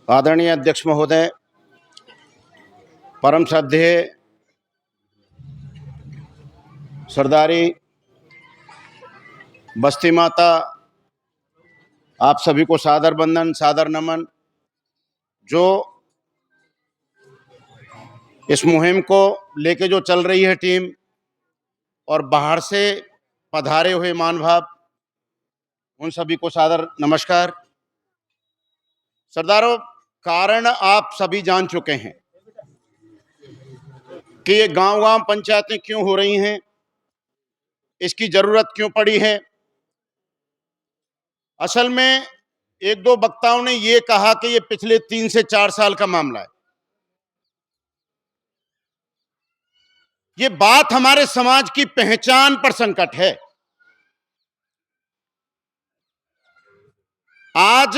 आदरणीय अध्यक्ष महोदय, परम श्रद्धेय सरदारी बस्ती माता, आप सभी को सादर वंदन, सादर नमन। जो इस मुहिम को लेके जो चल रही है टीम और बाहर से पधारे हुए महानुभाव, उन सभी को सादर नमस्कार। सरदारों, कारण आप सभी जान चुके हैं कि ये गांव-गांव पंचायतें क्यों हो रही हैं, इसकी जरूरत क्यों पड़ी है। असल में एक दो वक्ताओं ने ये कहा कि ये पिछले 3 से 4 साल का मामला है। ये बात हमारे समाज की पहचान पर संकट है। आज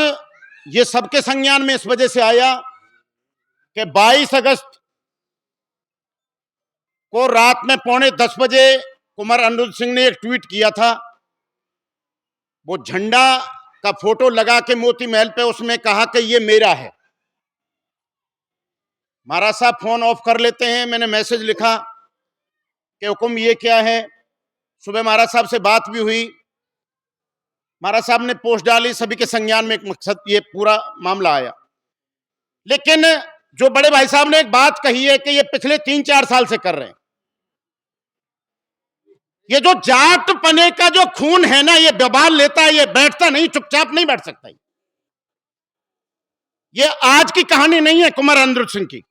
ये सबके संज्ञान में इस वजह से आया कि 22 अगस्त को रात में 9:45 बजे कुंवर अनिरुद्ध सिंह ने एक ट्वीट किया था। वो झंडा का फोटो लगा के मोती महल पे उसमें कहा कि ये मेरा है। महाराज साहब फोन ऑफ कर लेते हैं। मैंने मैसेज लिखा कि हुकुम ये क्या है। सुबह महाराज साहब से बात भी हुई, महाराज साहब ने पोस्ट डाली, सभी के संज्ञान में एक मकसद ये पूरा मामला आया। लेकिन जो बड़े भाई साहब ने एक बात कही है कि ये पिछले 3-4 साल से कर रहे हैं। ये जो जाट पने का जो खून है ना, ये बवाल लेता है, ये बैठता नहीं, चुपचाप नहीं बैठ सकता। ये आज की कहानी नहीं है कुंवर अनिरुद्ध सिंह की।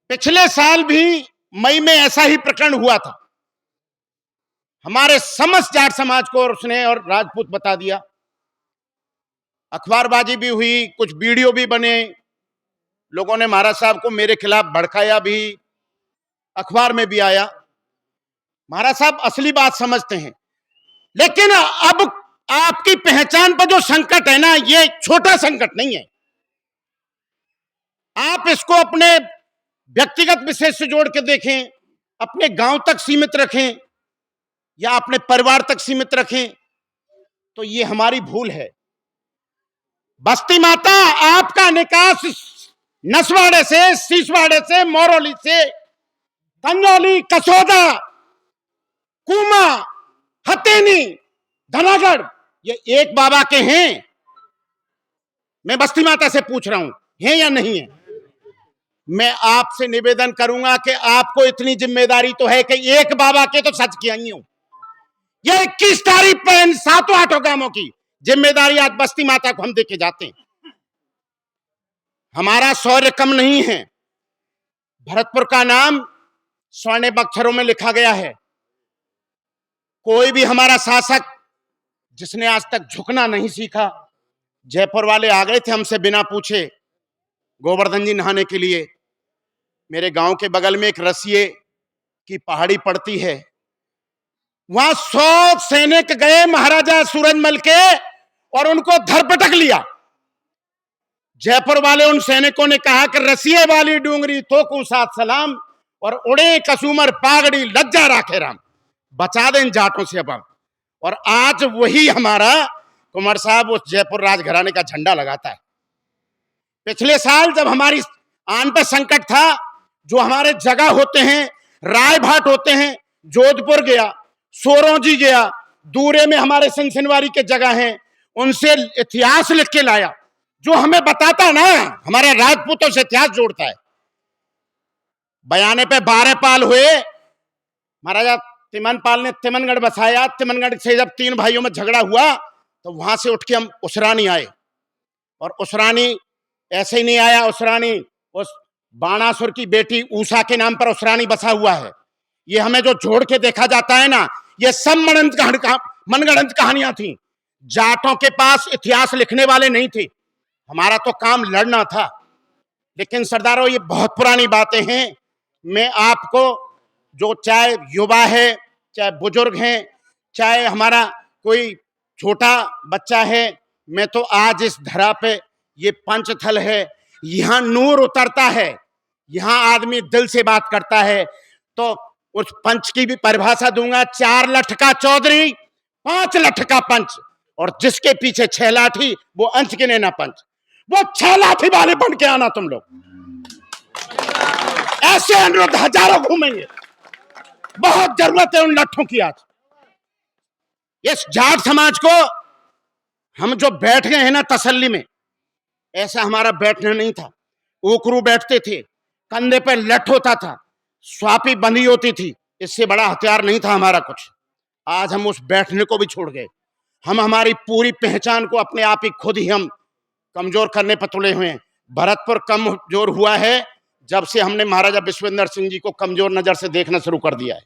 पिछले साल भी मई में ऐसा ही प्रकरण हुआ था। हमारे समस्त जाट समाज को और उसने और राजपूत बता दिया। अखबारबाजी भी हुई, कुछ वीडियो भी बने, लोगों ने महाराज साहब को मेरे खिलाफ भड़काया भी, अखबार में भी आया। महाराज साहब असली बात समझते हैं। लेकिन अब आपकी पहचान पर जो संकट है ना, ये छोटा संकट नहीं है। आप इसको अपने व्यक्तिगत विषय से जोड़ के देखें, अपने गांव तक सीमित रखें या अपने परिवार तक सीमित रखें, तो ये हमारी भूल है। बस्ती माता, आपका निकास नसवाड़े से, सीसवाड़े से, मोरौली से, कंजौली, कसौदा, कूमा, हतेनी, धनागढ़, ये एक बाबा के हैं। मैं बस्ती माता से पूछ रहा हूं, हैं या नहीं है। मैं आपसे निवेदन करूंगा कि आपको इतनी जिम्मेदारी तो है कि एक बाबा के तो सच की आई हूं। ये 21 तारीख पर इन 7-8 गांवों की जिम्मेदारी आज बस्ती माता को हम देके जाते हैं। हमारा शौर्य कम नहीं है। भरतपुर का नाम स्वर्णिम अक्षरों में लिखा गया है। कोई भी हमारा शासक जिसने आज तक झुकना नहीं सीखा। जयपुर वाले आ गए थे हमसे बिना पूछे गोवर्धन जी नहाने के लिए। मेरे गांव के बगल में एक रसिये की पहाड़ी पड़ती है, वहां 100 सैनिक गए महाराजा सूरजमल के और उनको धरपटक लिया। जयपुर वाले उन सैनिकों ने कहा कि रसिये वाली डूंगरी तोकू साथ सलाम और उड़े कसुमर पागड़ी लज्जा राखे राम, बचा दें जाटों से अब हम। और आज वही हमारा कुंवर साहब उस जयपुर राजघराने का झंडा लगाता है। पिछले साल जब हमारी आन पे संकट था, जो हमारे जगह होते हैं, रायभाट होते हैं, जोधपुर गया, सोरोंजी गया, दूरे में हमारे सिंहवारी के जगह हैं, उनसे इतिहास लिख के लाया, जो हमें बताता ना, हमारे राजपूतों से इतिहास जोड़ता है। बयाने पे 12 पाल हुए, महाराजा तिमनपाल ने तिमनगढ़ बसाया। तिमनगढ़ से जब 3 भाइयों में झगड़ा हुआ तो वहां से उठ के हम उसरानी आए। और उसरानी ऐसे ही नहीं आया, उसरानी उस बाणासुर की बेटी ऊषा के नाम पर उसरानी बसा हुआ है। ये हमें जो जोड़ के देखा जाता है ना, ये सब मनगढ़ंत कहानियां थी। जाटों के पास इतिहास लिखने वाले नहीं थे, हमारा तो काम लड़ना था। लेकिन सरदारों, ये बहुत पुरानी बातें हैं। मैं आपको, जो चाहे युवा है, चाहे बुजुर्ग हैं, चाहे हमारा कोई छोटा बच्चा है, मैं तो आज इस धरा पे, ये पंचथल है, यहां नूर उतरता है, यहां आदमी दिल से बात करता है। तो उस पंच की भी परिभाषा दूंगा। 4 लठ का चौधरी, 5 लठ का पंच। और जिसके पीछे 6 लाठी वो अंच गिने ना पंच। वो 6 लाठी वाले बन के आना तुम लोग। ऐसे अनुरोध हजारों घूमेंगे। बहुत जरूरत है उन लट्ठों की। आज इस जाट समाज को हम जो बैठ गए हैं ना तसल्ली में, ऐसा हमारा बैठना नहीं था। ओकरू बैठते थे, कंधे पे लठ होता था, स्वापी बंधी होती थी, इससे बड़ा हथियार नहीं था हमारा कुछ। आज हम उस बैठने को भी छोड़ गए। हम हमारी पूरी पहचान को अपने आप ही खुद ही हम कमजोर करने पर तुले हुए हैं। भरतपुर कमजोर हुआ है जब से हमने महाराजा विश्वेंद्र सिंह जी को कमजोर नजर से देखना शुरू कर दिया है।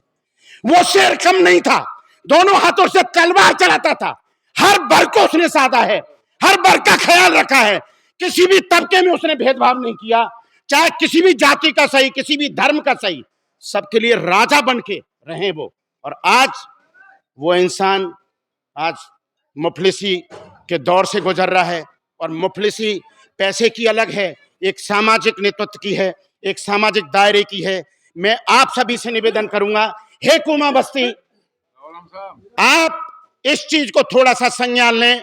वो शेर कम नहीं था, दोनों हाथों से तलवार चलाता था। हर वर्ग को उसने साधा है, हर वर्ग का ख्याल रखा है। किसी भी तबके में उसने भेदभाव नहीं किया, चाहे किसी भी जाति का सही, किसी भी धर्म का सही, सबके लिए राजा बन के रहे वो। और आज वो इंसान आज मुफलिसी के दौर से गुजर रहा है। और मुफलिसी पैसे की अलग है, एक सामाजिक नेतृत्व की है, एक सामाजिक दायरे की है। मैं आप सभी से निवेदन करूंगा, हे कुमा बस्ती, आप इस चीज को थोड़ा सा संज्ञान लें,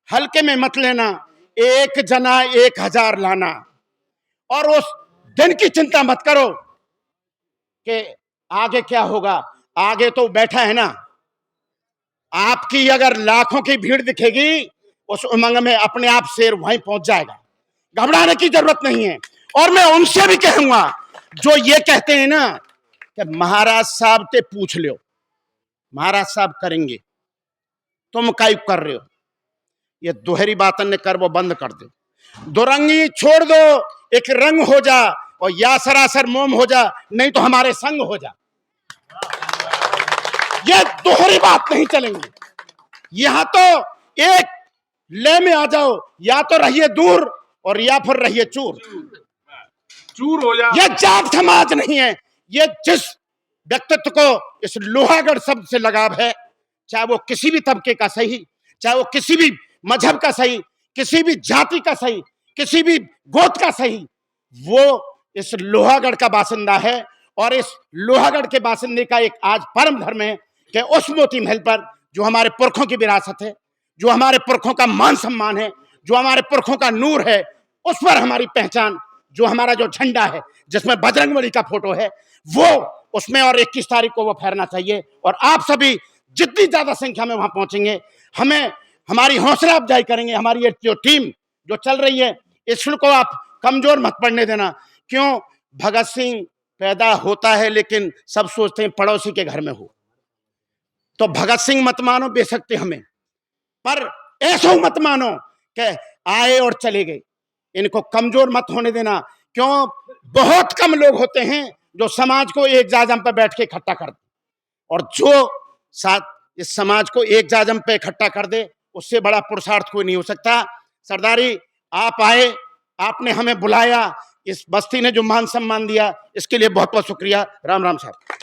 हल्के में मत लेना। एक जना 1000 लाना, और उस दिन की चिंता मत करो कि आगे क्या होगा। आगे तो बैठा है ना। आपकी अगर लाखों की भीड़ दिखेगी, उस उमंग में अपने आप शेर वहीं पहुंच जाएगा। घबराने की जरूरत नहीं है। और मैं उनसे भी कहूंगा जो ये कहते हैं ना कि महाराज साहब से पूछ लो, महाराज साहब करेंगे, तुम काई कर रहे हो, ये दोहरी बातन ने कर वो बंद कर दो। दुरंगी छोड़ दो, एक रंग हो जा, और या सरासर मोम हो जा, नहीं तो हमारे संग हो जा। ये दोहरी बात नहीं चलेंगी। यहां तो एक ले में आ जाओ, या तो रहिए दूर और या फिर रहिए चूर। चूर हो जा। ये जाट समाज नहीं है। ये जिस व्यक्तित्व को इस लोहागढ़ शब्द से लगाव है, चाहे वो किसी भी तबके का सही, चाहे वो किसी भी मजहब का सही, किसी भी जाति का सही, किसी भी गोत्र का सही, वो इस लोहागढ़ का बासिंदा है। और इस लोहागढ़ के बासिंदे का एक आज परम धर्म है कि उस मोती महल पर जो हमारे पुरखों की विरासत है, जो हमारे पुरखों का मान सम्मान है, जो हमारे पुरखों का नूर है, उस पर हमारी पहचान, जो हमारा जो झंडा है जिसमें बजरंगबली का फोटो है, वो उसमें, और 21 तारीख को वो फहरना चाहिए। और आप सभी जितनी ज्यादा संख्या में वहां पहुंचेंगे, हमें हमारी हौसला अफजाई करेंगे। हमारी ये जो टीम जो चल रही है, इसको आप कमजोर मत पड़ने देना। क्यों? भगत सिंह पैदा होता है लेकिन सब सोचते हैं पड़ोसी के घर में हो। तो भगत सिंह मत मानो बेशक हमें, पर ऐसा मत मानो कि आए और चले गए। इनको कमजोर मत होने देना। क्यों? बहुत कम लोग होते हैं जो समाज को एक जाजम पर बैठ के इकट्ठा कर दे, और जो साथ इस समाज को एक जाजम पे इकट्ठा कर दे, उससे बड़ा पुरुषार्थ कोई नहीं हो सकता। सरदारी, आप आए, आपने हमें बुलाया, इस बस्ती ने जो मान सम्मान दिया, इसके लिए बहुत बहुत शुक्रिया। राम राम साहब।